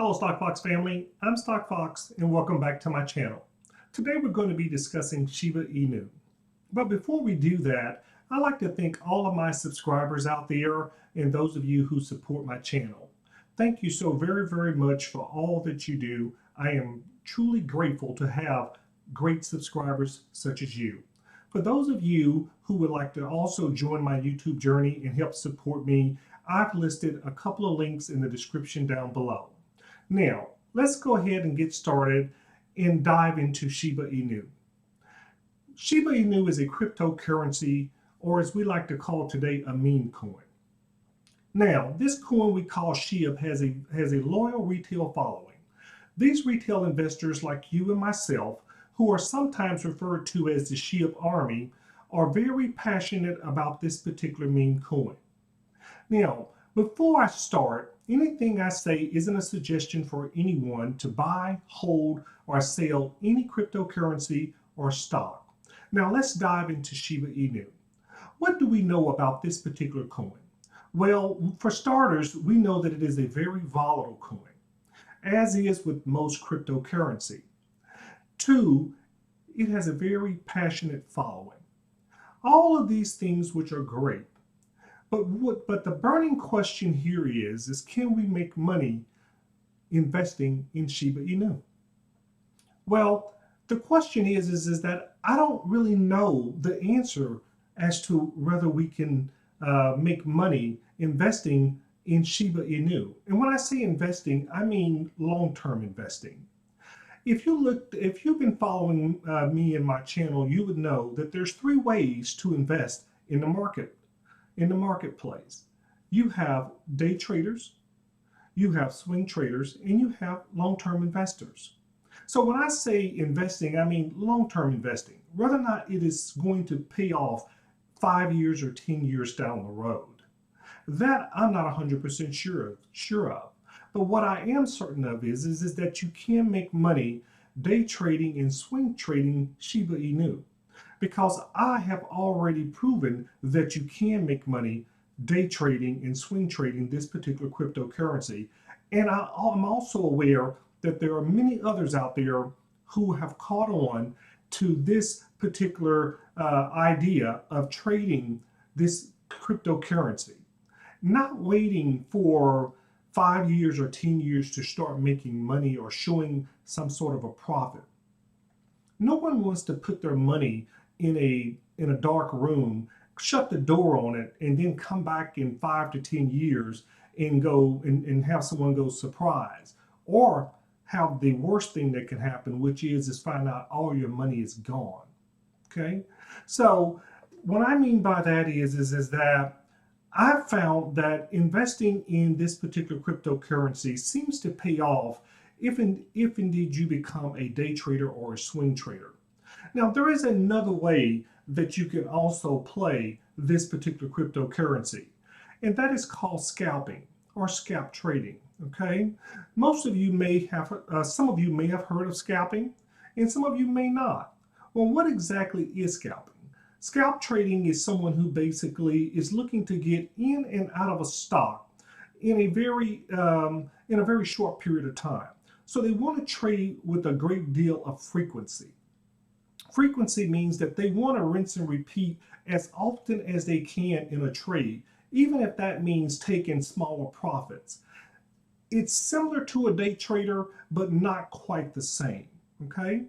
Hello StockFox family, I'm StockFox and welcome back to my channel. Today we're going to be discussing Shiba Inu. But before we do that, I'd like to thank all of my subscribers out there and those of you who support my channel. Thank you so very much for all that you do. I am truly grateful to have great subscribers such as you. For those of you who would like to also join my YouTube journey and help support me, I've listed a couple of links in the description down below. Now, let's go ahead and get started and dive into Shiba Inu. Shiba Inu is a cryptocurrency, or as we like to call today, a meme coin. Now, this coin we call SHIB has a loyal retail following. These retail investors like you and myself, who are sometimes referred to as the SHIB army, are very passionate about this particular meme coin. Now, before I start, anything I say isn't a suggestion for anyone to buy, hold, or sell any cryptocurrency or stock. Now let's dive into Shiba Inu. What do we know about this particular coin? Well, for starters, we know that it is a very volatile coin, as is with most cryptocurrency. Two, it has a very passionate following. All of these things which are great. But the burning question here is can we make money investing in Shiba Inu? Well, the question is that I don't really know the answer as to whether we can make money investing in Shiba Inu. And when I say investing, I mean long-term investing. If you've been following me and my channel, you would know that there's three ways to invest in the marketplace. You have day traders, you have swing traders, and you have long-term investors. So when I say investing, I mean long-term investing, whether or not it is going to pay off 5 years or 10 years down the road. That I'm not 100% sure of. But what I am certain of is that you can make money day trading and swing trading Shiba Inu, because I have already proven that you can make money day trading and swing trading this particular cryptocurrency. And I'm also aware that there are many others out there who have caught on to this particular idea of trading this cryptocurrency, not waiting for 5 years or 10 years to start making money or showing some sort of a profit. No one wants to put their money in a dark room, shut the door on it, and then come back in 5 to 10 years and go and have someone go surprise, or have the worst thing that can happen, which is find out all your money is gone. Okay, so what I mean by that is that I've found that investing in this particular cryptocurrency seems to pay off if indeed you become a day trader or a swing trader. Now, there is another way that you can also play this particular cryptocurrency, and that is called scalping or scalp trading. Okay, most of you may have, some of you may have heard of scalping, and some of you may not. Well, what exactly is scalping? Scalp trading is someone who basically is looking to get in and out of a stock in a very short period of time. So they want to trade with a great deal of frequency. Frequency means that they want to rinse and repeat as often as they can in a trade, even if that means taking smaller profits. It's similar to a day trader, but not quite the same. Okay,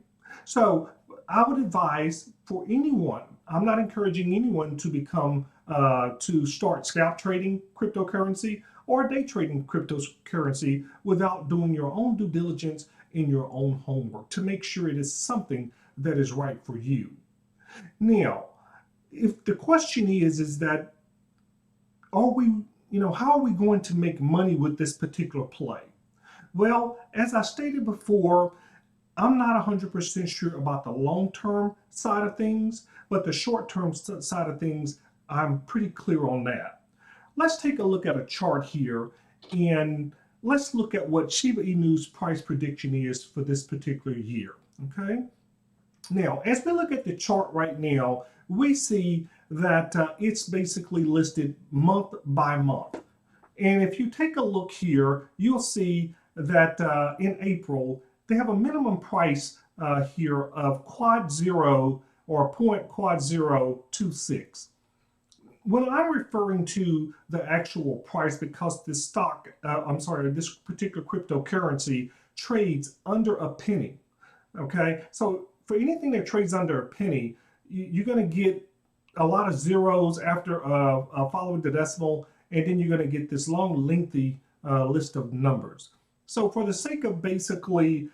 so I would advise for anyone, I'm not encouraging anyone to become to start scalp trading cryptocurrency or day trading cryptocurrency without doing your own due diligence and your own homework to make sure it is something that is right for you. Now, if the question is that how are we going to make money with this particular play? Well, as I stated before, I'm not 100% sure about the long-term side of things, but the short-term side of things, I'm pretty clear on that. Let's take a look at a chart here, and let's look at what Shiba Inu's price prediction is for this particular year. Okay. Now, as we look at the chart right now, we see that it's basically listed month by month. And if you take a look here, you'll see that in April, they have a minimum price here of quad zero or point quad 0.026. When I'm referring to the actual price, because this stock, I'm sorry, this particular cryptocurrency trades under a penny. Okay, so for anything that trades under a penny, you're going to get a lot of zeros after following the decimal, and then you're going to get this long, lengthy list of numbers. So for the sake of basically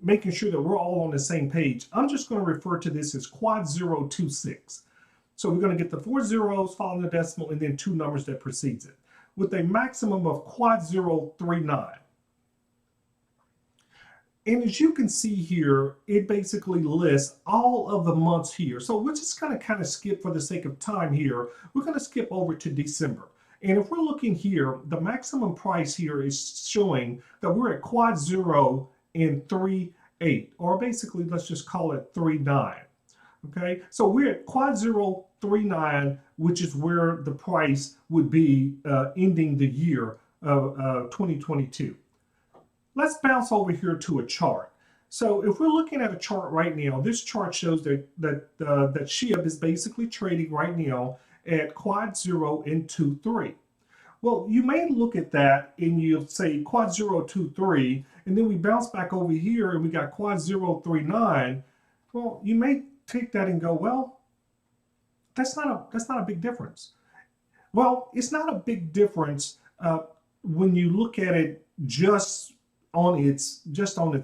making sure that we're all on the same page, I'm just going to refer to this as quad 026. So we're going to get the 4 zeros following the decimal and then 2 numbers that precedes it, with a maximum of quad 039. And as you can see here, it basically lists all of the months here. So we're just going to kind of skip for the sake of time here. We're going to skip over to December. And if we're looking here, the maximum price here is showing that we're at quad 0 and 38, or basically let's just call it 39. Okay, so we're at quad 039, which is where the price would be ending the year of 2022. Let's bounce over here to a chart. So if we're looking at a chart right now, this chart shows that SHIB is basically trading right now at quad 0 and 23. Well, you may look at that and you'll say quad 023, and then we bounce back over here and we got quad 039. Well, you may take that and go, well, that's not a big difference. Well, it's not a big difference when you look at it just on its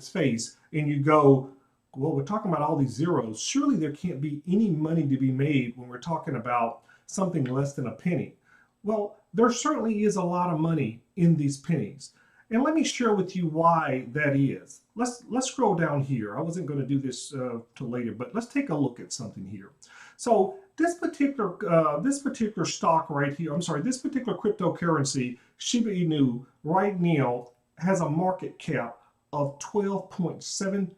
face, and you go, well, we're talking about all these zeros. Surely there can't be any money to be made when we're talking about something less than a penny. Well, there certainly is a lot of money in these pennies. And let me share with you why that is. Let's scroll down here. I wasn't going to do this till later, but let's take a look at something here. So this particular stock right here, I'm sorry, this particular cryptocurrency, Shiba Inu, right now has a market cap of $12.7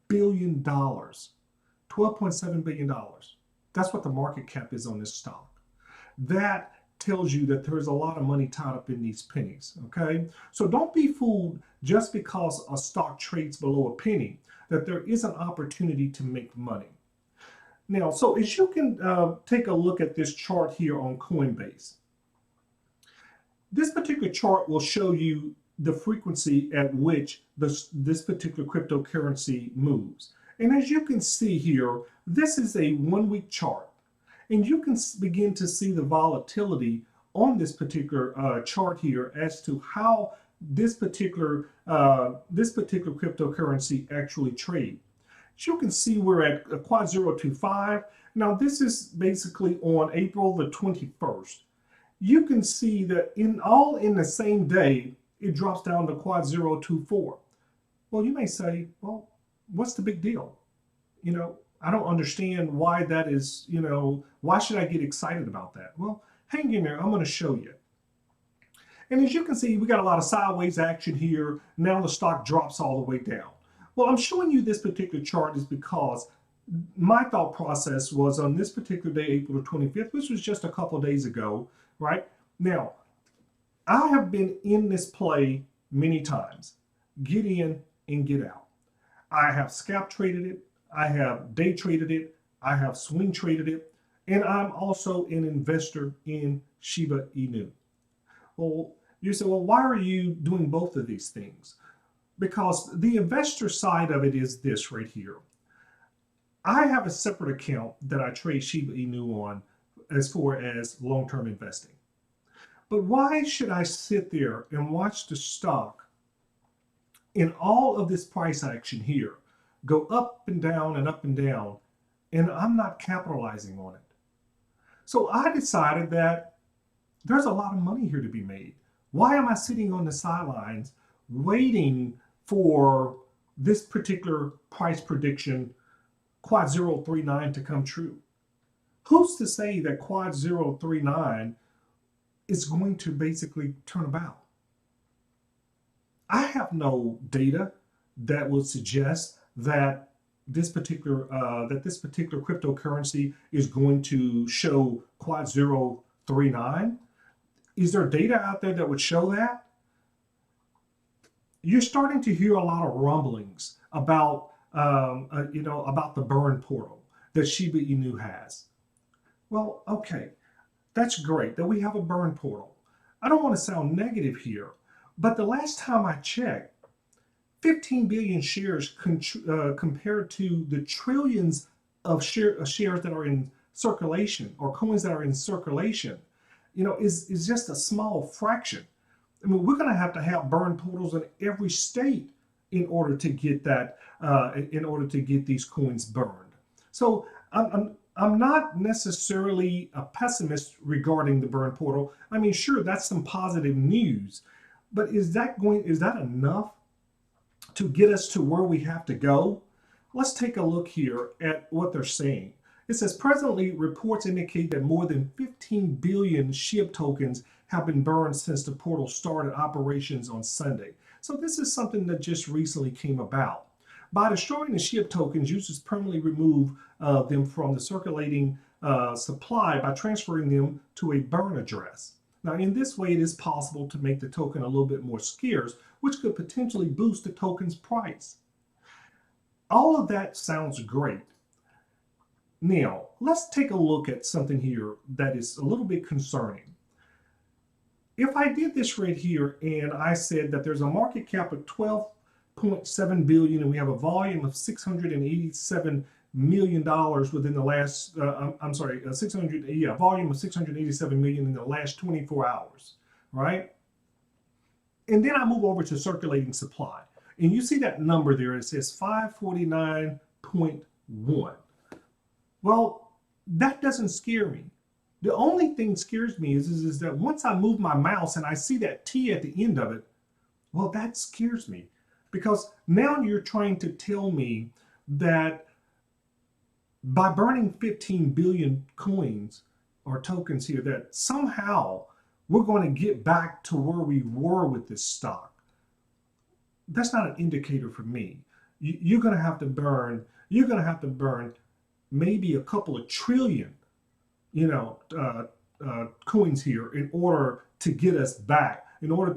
billion. $12.7 billion. That's what the market cap is on this stock. That tells you that there's a lot of money tied up in these pennies, okay? So don't be fooled just because a stock trades below a penny, that there is an opportunity to make money. Now, so as you can take a look at this chart here on Coinbase, this particular chart will show you the frequency at which this particular cryptocurrency moves. And as you can see here, this is a 1-week chart. And you can begin to see the volatility on this particular chart here as to how this particular cryptocurrency actually trades. As you can see, we're at a quad 025. Now this is basically on April the 21st. You can see that in the same day, it drops down to quad 024. Well, you may say, well, what's the big deal? You know, I don't understand why that is, why should I get excited about that? Well, hang in there, I'm going to show you. And as you can see, we got a lot of sideways action here. Now the stock drops all the way down. Well, I'm showing you this particular chart is because my thought process was on this particular day, April the 25th, which was just a couple of days ago, right? Now, I have been in this play many times. Get in and get out. I have scalp traded it. I have day traded it, I have swing traded it, and I'm also an investor in Shiba Inu. Well, you say, well, why are you doing both of these things? Because the investor side of it is this right here. I have a separate account that I trade Shiba Inu on as far as long-term investing. But why should I sit there and watch the stock in all of this price action here go up and down and up and down, and I'm not capitalizing on it? So I decided that there's a lot of money here to be made. Why am I sitting on the sidelines waiting for this particular price prediction, quad 039, to come true? Who's to say that quad 039 is going to basically turn about? I have no data that would suggest that this particular cryptocurrency is going to show quad 039. Is there data out there that would show that? you're starting to hear a lot of rumblings about about the burn portal that Shiba Inu has. Well, okay, that's great that we have a burn portal. I don't want to sound negative here, but the last time I checked, 15 billion shares compared to the trillions of shares that are in circulation or coins that are in circulation, is just a small fraction. I mean, we're going to have burn portals in every state in order to get in order to get these coins burned. So I'm not necessarily a pessimist regarding the burn portal. I mean, sure, that's some positive news, but is that enough to get us to where we have to go? Let's take a look here at what they're saying. It says presently reports indicate that more than 15 billion SHIB tokens have been burned since the portal started operations on Sunday. So this is something that just recently came about. By destroying the SHIB tokens, users permanently remove them from the circulating supply by transferring them to a burn address. Now, in this way, it is possible to make the token a little bit more scarce, which could potentially boost the token's price. All of that sounds great. Now, let's take a look at something here that is a little bit concerning. If I did this right here and I said that there's a market cap of 12.7 billion and we have a volume of $687 million within the last, volume of 687 million in the last 24 hours, right? And then I move over to circulating supply. And you see that number there, it says 549.1. Well, that doesn't scare me. The only thing scares me is that once I move my mouse and I see that T at the end of it, well, that scares me. Because now you're trying to tell me that by burning 15 billion coins or tokens here, that somehow we're going to get back to where we were with this stock. That's not an indicator for me. You're going to have to burn maybe a couple of trillion, coins here in order to get us back, in order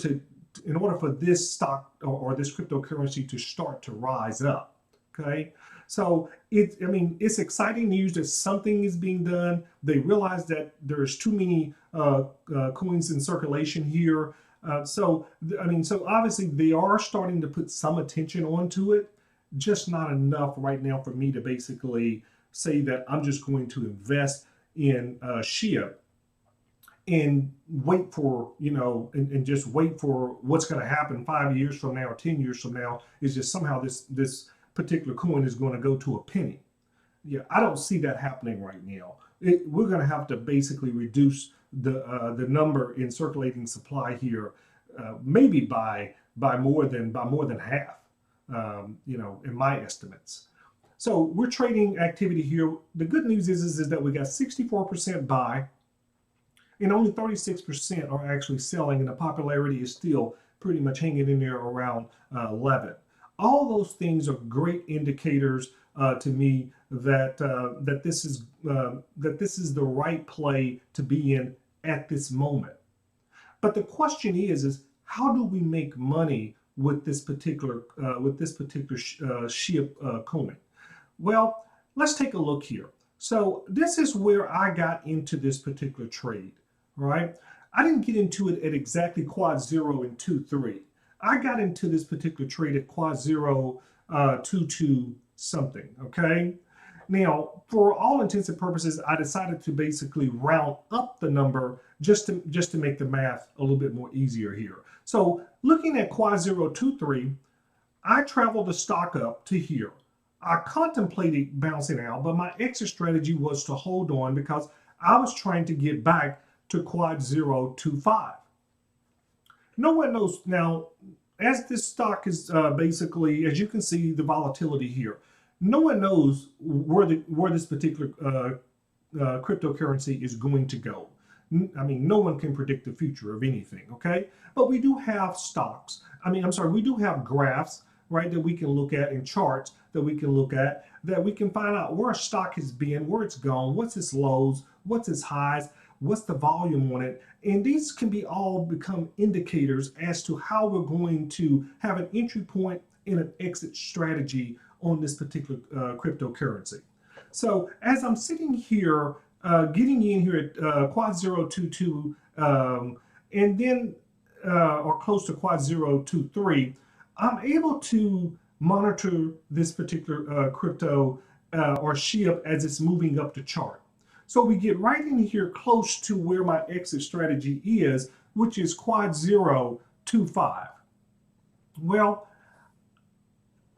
for this stock or this cryptocurrency to start to rise up. Okay, so it's exciting news that something is being done. They realize that there's too many coins in circulation here. So obviously they are starting to put some attention onto it, just not enough right now for me to basically say that I'm just going to invest in SHIB and wait for, and just wait for what's going to happen 5 years from now or 10 years from now. Is just somehow this particular coin is going to go to a penny. Yeah, I don't see that happening right now. We're going to have to basically reduce the number in circulating supply here, maybe by more than half, in my estimates. So we're trading activity here. The good news is that we got 64% buy and only 36% are actually selling, and the popularity is still pretty much hanging in there around 11. All those things are great indicators to me that this is the right play to be in at this moment. But the question is how do we make money with this particular SHIB coin? Well, let's take a look here. So this is where I got into this particular trade, right? I didn't get into it at exactly quad 0 and 2.3. I got into this particular trade at quad 0, 2.2 something, okay? Now, for all intents and purposes, I decided to basically round up the number just to make the math a little bit more easier here. So looking at quad 0, 2.3, I traveled the stock up to here. I contemplated bouncing out, but my exit strategy was to hold on because I was trying to get back to quad 0.25. No one knows now, as this stock is basically, as you can see, the volatility here. No one knows where this particular cryptocurrency is going to go. I mean, no one can predict the future of anything, okay? But we do have stocks. We do have graphs, right, that we can look at, and charts that we can look at, that we can find out where a stock has been, where it's gone, what's its lows, what's its highs. what's the volume on it, and these can be all become indicators as to how we're going to have an entry point and an exit strategy on this particular cryptocurrency. So as I'm sitting here, getting in here at quad 022, and then or close to quad 023, I'm able to monitor this particular crypto or SHIB as it's moving up the chart. So we get right in here close to where my exit strategy is, which is quad 025. Well,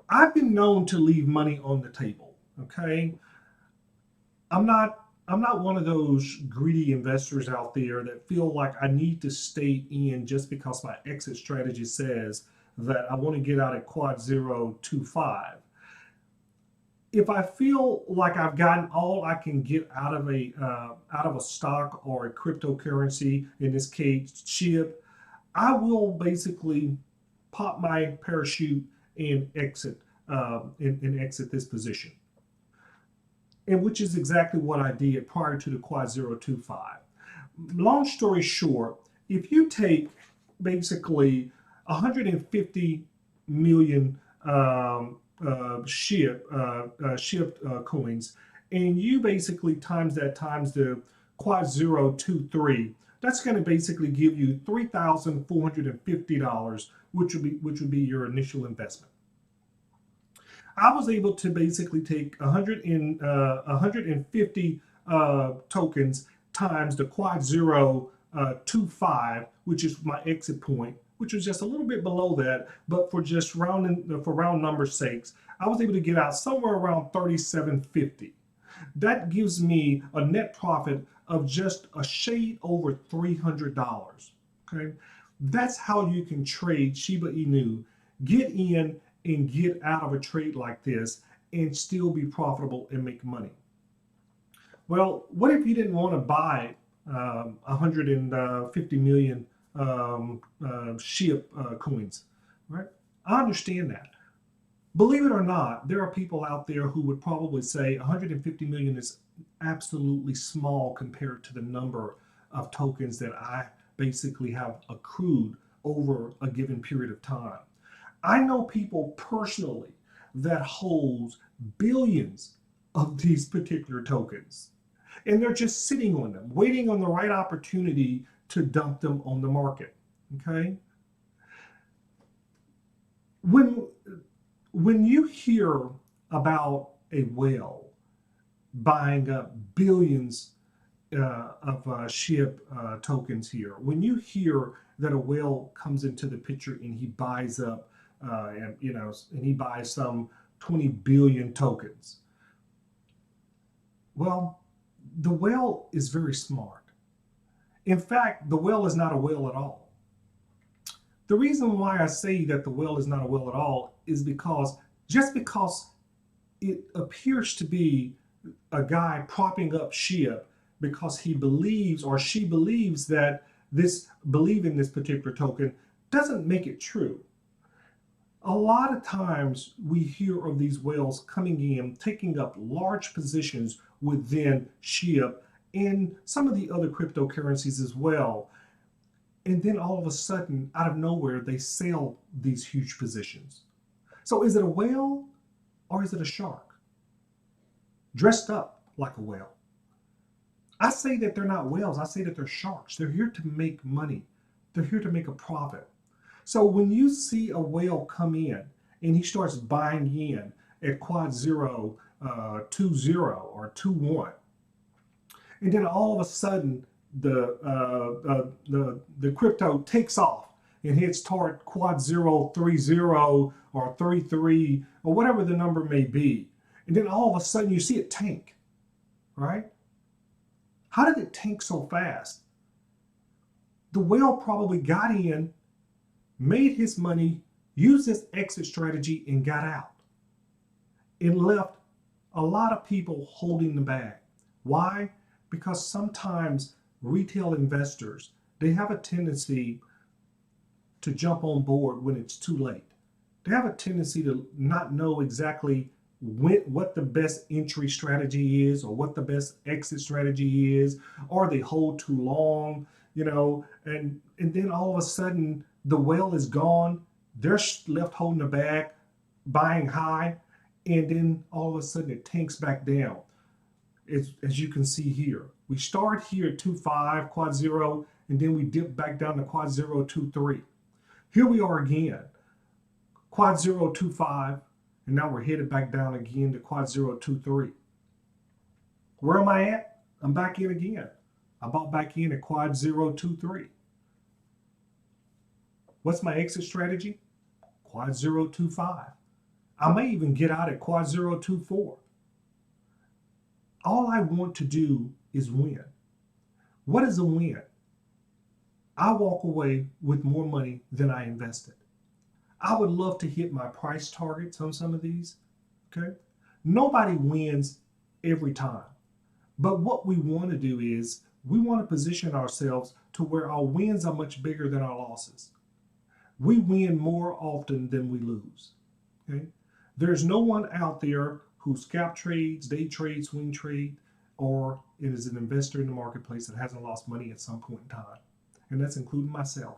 I've been known to leave money on the table, okay? I'm not one of those greedy investors out there that feel like I need to stay in just because my exit strategy says that I want to get out at quad 025. If I feel like I've gotten all I can get out of a stock or a cryptocurrency, in this case SHIB, I will basically pop my parachute and exit exit this position. And which is exactly what I did prior to the quad 025. Long story short, if you take basically 150 million SHIB coins, and you basically times that times the quad 023, that's going to basically give you $3,450, which would be your initial investment. I was able to basically take 150 tokens times the quad 025, which is my exit point, which was just a little bit below that, but for just round number sakes, I was able to get out somewhere around 3750. That gives me a net profit of just a shade over $300. Okay, that's how you can trade Shiba Inu, get in and get out of a trade like this and still be profitable and make money. Well, what if you didn't want to buy 150 million SHIB coins, right? I understand that. Believe it or not, there are people out there who would probably say 150 million is absolutely small compared to the number of tokens that I basically have accrued over a given period of time. I know people personally that holds billions of these particular tokens, and they're just sitting on them, waiting on the right opportunity to dump them on the market, okay? When you hear about a whale buying up billions of SHIB tokens here, when you hear that a whale comes into the picture and he buys up and he buys some 20 billion tokens. Well, the whale is very smart. In fact, the whale is not a whale at all. The reason why I say that the whale is not a whale at all is because just because it appears to be a guy propping up SHIB because he believes or she believes that believing this particular token doesn't make it true. A lot of times we hear of these whales coming in, taking up large positions within SHIB and some of the other cryptocurrencies as well. And then all of a sudden, out of nowhere, they sell these huge positions. So is it a whale or is it a shark? Dressed up like a whale. I say that they're not whales. I say that they're sharks. They're here to make money. They're here to make a profit. So when you see a whale come in and he starts buying in at quad 020 or 21, and then all of a sudden the crypto takes off and hits toward quad 030 or 33 or whatever the number may be, and then all of a sudden you see it tank, right? How did it tank so fast? The whale probably got in, made his money, used his exit strategy, and got out. And left a lot of people holding the bag. Why? Because sometimes retail investors, they have a tendency to jump on board when it's too late. They have a tendency to not know exactly what the best entry strategy is or what the best exit strategy is, or they hold too long, and then all of a sudden the whale is gone. They're left holding the bag, buying high, and then all of a sudden it tanks back down. As you can see here, we start here at 2.5 quad zero, and then we dip back down to quad zero 2.3. Here we are again, quad zero 2.5, and now we're headed back down again to quad zero 2.3. Where am I at? I'm back in again. I bought back in at quad zero 2.3. What's my exit strategy? Quad zero 2.5. I may even get out at quad zero 2.4. All I want to do is win. What is a win? I walk away with more money than I invested. I would love to hit my price targets on some of these, okay? Nobody wins every time. But what we want to do is we want to position ourselves to where our wins are much bigger than our losses. We win more often than we lose, okay? There's no one out there who scalp trades, day trades, swing trade, or is an investor in the marketplace that hasn't lost money at some point in time. And that's including myself.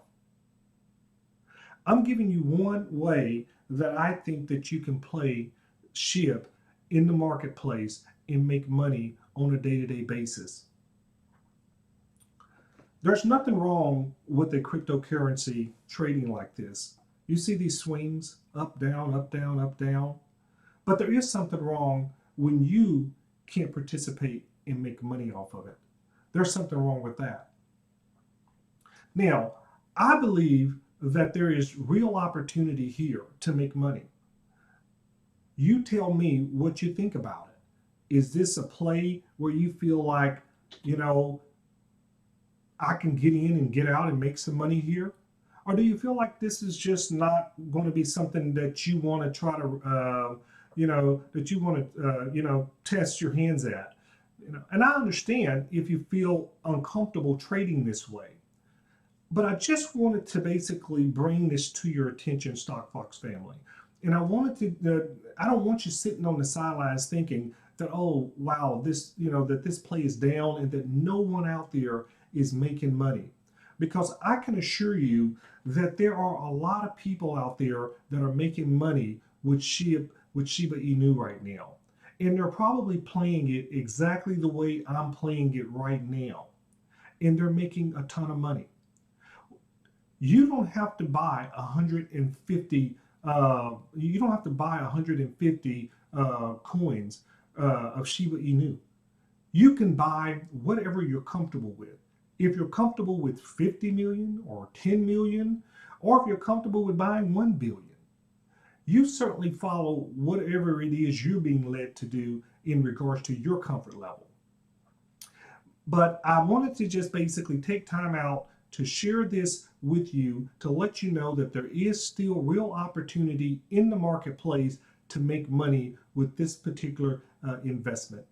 I'm giving you one way that I think that you can play SHIB in the marketplace and make money on a day-to-day basis. There's nothing wrong with a cryptocurrency trading like this. You see these swings, up, down, up, down, up, down. But there is something wrong when you can't participate and make money off of it. There's something wrong with that. Now, I believe that there is real opportunity here to make money. You tell me what you think about it. Is this a play where you feel like, I can get in and get out and make some money here? Or do you feel like this is just not going to be something that you want to try to, that you want to, test your hands at? And I understand if you feel uncomfortable trading this way. But I just wanted to basically bring this to your attention, Stock Fox family. And I wanted to, I don't want you sitting on the sidelines thinking that, oh, wow, that this play is down and that no one out there is making money. Because I can assure you that there are a lot of people out there that are making money with Shiba Inu right now. And they're probably playing it exactly the way I'm playing it right now. And they're making a ton of money. You don't have to buy 150. You don't have to buy 150 coins of Shiba Inu. You can buy whatever you're comfortable with. If you're comfortable with 50 million or 10 million, or if you're comfortable with buying 1 billion, you certainly follow whatever it is you're being led to do in regards to your comfort level. But I wanted to just basically take time out to share this with you to let you know that there is still real opportunity in the marketplace to make money with this particular investment.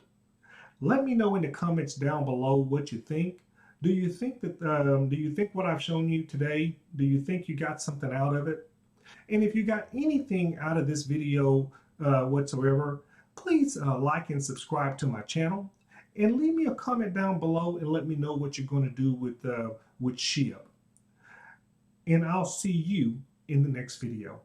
Let me know in the comments down below what you think. Do you think what I've shown you today, do you think you got something out of it? And if you got anything out of this video whatsoever, please like and subscribe to my channel. And leave me a comment down below and let me know what you're going to do with SHIB. And I'll see you in the next video.